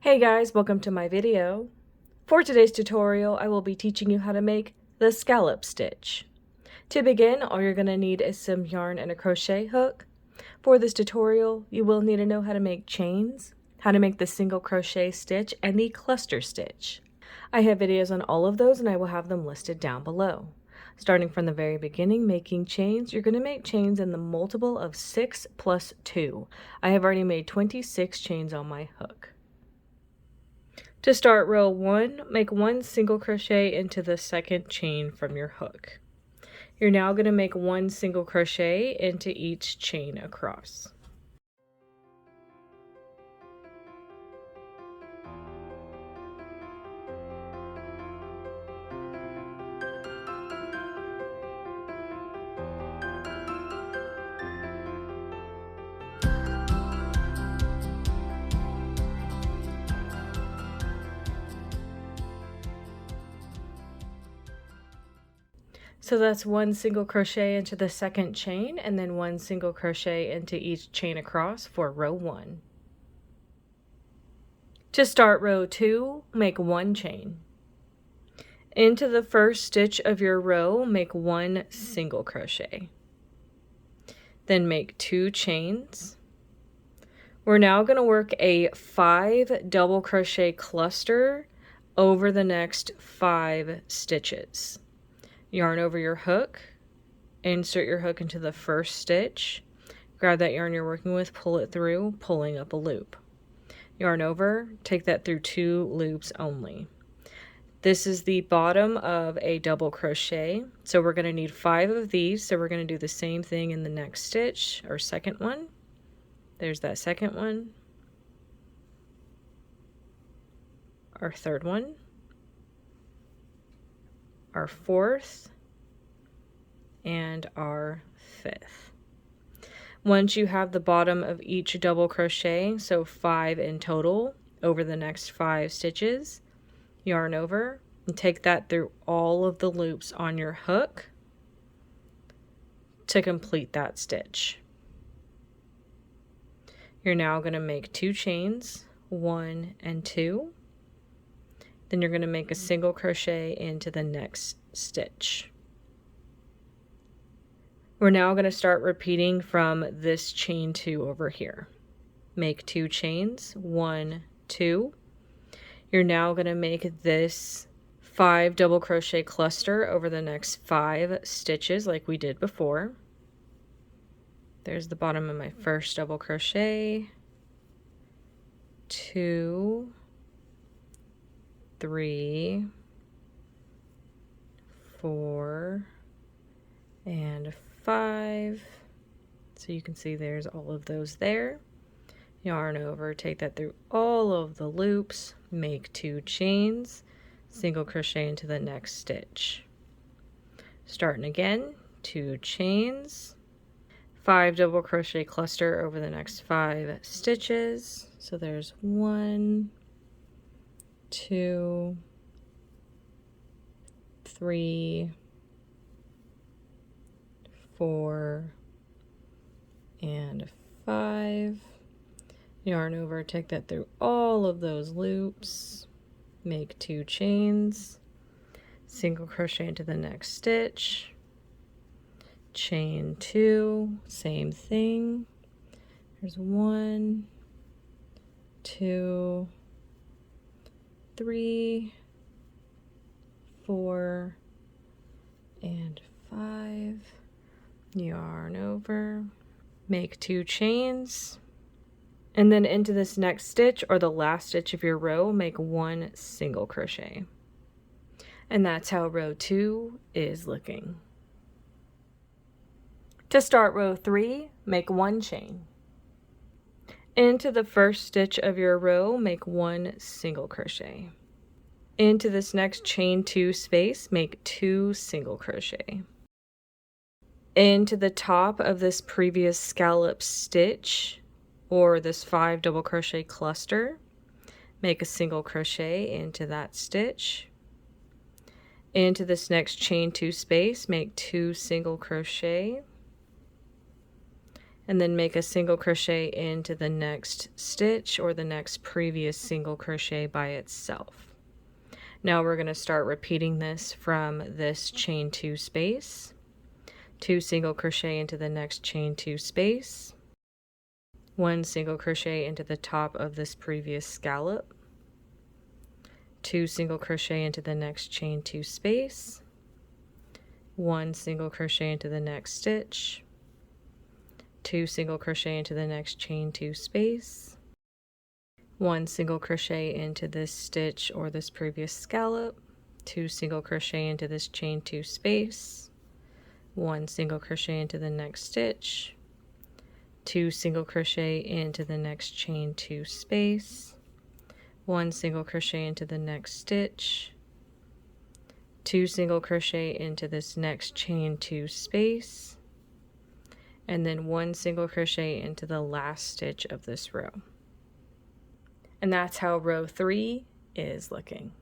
Hey guys, welcome to my video. For today's tutorial, I will be teaching you how to make the scallop stitch. To begin, all you're going to need is some yarn and a crochet hook. For this tutorial, you will need to know how to make chains, how to make the single crochet stitch, and the cluster stitch. I have videos on all of those and I will have them listed down below. Starting from the very beginning, making chains, you're going to make chains in the multiple of 6 plus 2. I have already made 26 chains on my hook. To start row 1, make 1 single crochet into the second chain from your hook. You're now going to make 1 single crochet into each chain across. So that's 1 single crochet into the second chain and then 1 single crochet into each chain across for row 1. To start row 2, make 1 chain. Into the first stitch of your row, make 1 single crochet. Then make 2 chains. We're now going to work a 5 double crochet cluster over the next 5 stitches. Yarn over your hook, insert your hook into the first stitch, grab that yarn you're working with, pull it through, pulling up a loop. Yarn over, take that through 2 loops only. This is the bottom of a double crochet, so we're going to need 5 of these, so we're going to do the same thing in the next stitch, or second one. There's that second one, our third one, our fourth, and our fifth. Once you have the bottom of each double crochet, so 5 in total, over the next 5 stitches, yarn over and take that through all of the loops on your hook to complete that stitch. You're now going to make 2 chains, 1 and 2. Then you're going to make a single crochet into the next stitch. We're now going to start repeating from this chain 2 over here. Make 2 chains, 1, 2. You're now going to make this 5 double crochet cluster over the next 5 stitches like we did before. There's the bottom of my first double crochet, 2, 3, 4, and 5. So you can see there's all of those there. Yarn over, take that through all of the loops, make 2 chains, single crochet into the next stitch. Starting again, 2 chains, 5 double crochet cluster over the next 5 stitches. So there's 1, 2, 3, 4, and 5. Yarn over, take that through all of those loops, make 2 chains, single crochet into the next stitch, chain 2, same thing. There's 1, 2, 3, 4, and 5. Yarn over, make 2 chains, and then into this next stitch or the last stitch of your row, make 1 single crochet. And that's how row 2 is looking. To start row 3, make 1 chain. Into the first stitch of your row, make 1 single crochet. Into this next chain 2 space, make 2 single crochet. Into the top of this previous scallop stitch, or this 5 double crochet cluster, make a single crochet into that stitch. Into this next chain 2 space, make 2 single crochet. and then make a single crochet into the next stitch or the next previous single crochet by itself. Now we're going to start repeating this from this chain 2 space, 2 single crochet into the next chain 2 space, 1 single crochet into the top of this previous scallop, 2 single crochet into the next chain 2 space, 1 single crochet into the next stitch, 2 single crochet into the next chain 2 space, 1 single crochet into this stitch or this previous scallop, 2 single crochet into this chain 2 space, 1 single crochet into the next stitch, 2 single crochet into the next chain 2 space, 1 single crochet into the next stitch, 2 single crochet into this next chain 2 space, and then 1 single crochet into the last stitch of this row. And that's how row 3 is looking.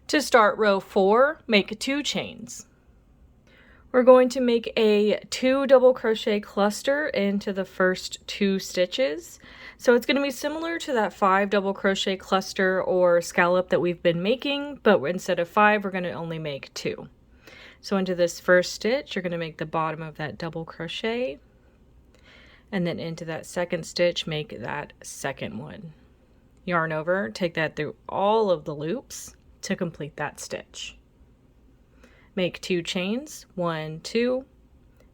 To start row 4, make 2 chains. We're going to make a 2 double crochet cluster into the first 2 stitches. So it's going to be similar to that 5 double crochet cluster or scallop that we've been making, but instead of 5, we're going to only make 2. So into this first stitch, you're going to make the bottom of that double crochet, and then into that second stitch, make that second one. Yarn over, take that through all of the loops to complete that stitch. Make 2 chains, 1, 2,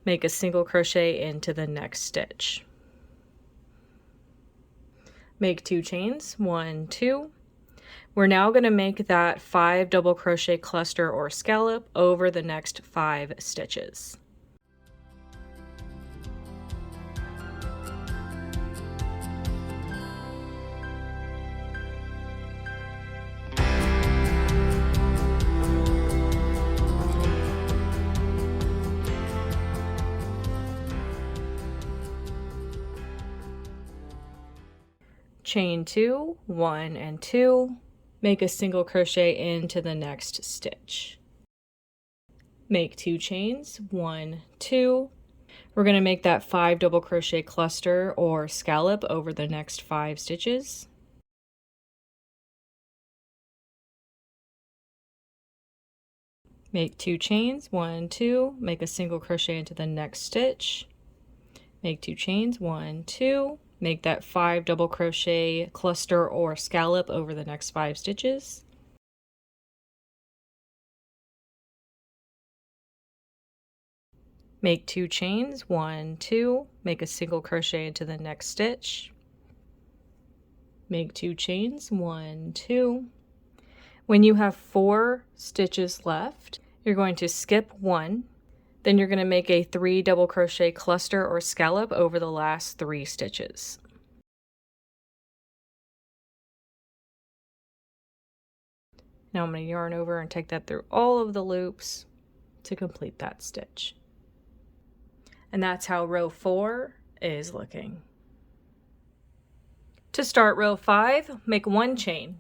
make a single crochet into the next stitch. Make 2 chains, 1, 2. We're now going to make that 5 double crochet cluster or scallop over the next 5 stitches. Chain 2, 1 and 2, make a single crochet into the next stitch. Make 2 chains, 1, 2. We're going to make that 5 double crochet cluster or scallop over the next 5 stitches. Make 2 chains, 1, 2, make a single crochet into the next stitch. Make 2 chains, 1, 2. Make that 5 double crochet cluster or scallop over the next 5 stitches. Make 2 chains, 1, 2, make a single crochet into the next stitch. Make 2 chains, 1, 2. When you have 4 stitches left, you're going to skip 1. Then you're going to make a 3 double crochet cluster or scallop over the last 3 stitches. Now I'm going to yarn over and take that through all of the loops to complete that stitch. And that's how row 4 is looking. To start row 5, make 1 chain.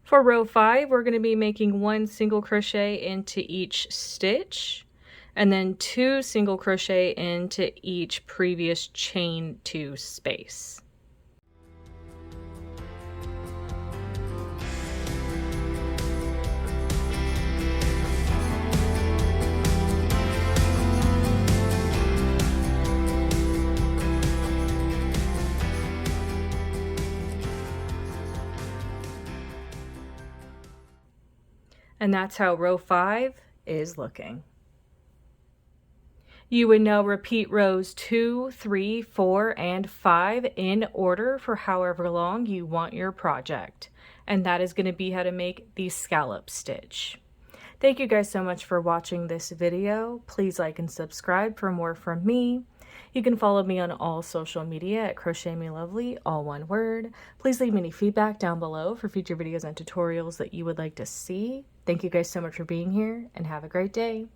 For row 5, we're going to be making 1 single crochet into each stitch, and then 2 single crochet into each previous chain 2 space. And that's how row 5 is looking. You would now repeat rows 2, 3, 4, and 5 in order for however long you want your project. And that is going to be how to make the scallop stitch. Thank you guys so much for watching this video. Please like and subscribe for more from me. You can follow me on all social media at crochetmelovely, all one word. Please leave me any feedback down below for future videos and tutorials that you would like to see. Thank you guys so much for being here, and have a great day.